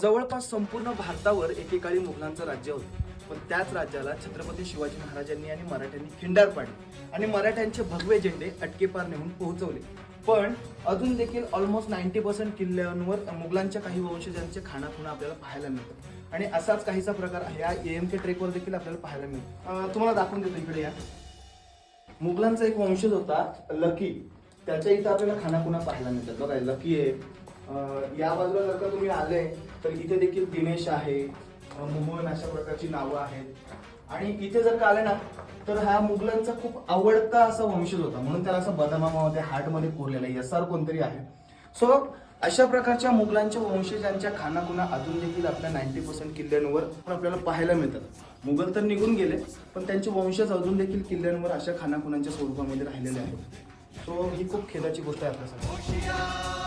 जवळपास संपूर्ण भारतावर एकेकाळी मुघलांचं राज्य होतं, पण त्याच राज्याला छत्रपती शिवाजी महाराजांनी आणि मराठ्यांनी खिंडार पाडली आणि मराठ्यांचे भगवे झेंडे अटकेपार नेऊन पोहोचवले. पण अजून देखील ऑलमोस्ट 90% किल्ल्यांवर मुघलांच्या काही वंशजांचे खाणाखुणा आपल्याला पाहायला मिळतात आणि असाच काहीसा प्रकार ह्या AMK ट्रेकवर देखील आपल्याला पाहायला मिळतो. तुम्हाला दाखवून देतो इकडे या. मुघलांचा एक वंशज होता लकी, त्याच्या इथं आपल्याला खानाखुणा पाहायला मिळतात. बघा लकी आहे. या बाजूला जर का तुम्ही आले तर इथे देखील दिनेश आहे, मुमोन अशा प्रकारची नावं आहेत. आणि इथे जर का आले ना तर हा मुघलांचा खूप आवडता असा वंशज होता, म्हणून त्याला असं बदामामध्ये हार्टमध्ये कोरलेला SR कोणतरी आहे. सो अशा प्रकारच्या मुघलांच्या वंशजांच्या खानाखुणा अजून देखील आपल्या 90% किल्ल्यांवर आपल्याला पाहायला मिळतात. मुघल तर निघून गेले, पण त्यांचे वंशज अजून देखील किल्ल्यांवर अशा खानाखुणांच्या स्वरूपामध्ये राहिलेले आहेत. सो ही खूप खेदाची गोष्ट आहे आपल्यासाठी.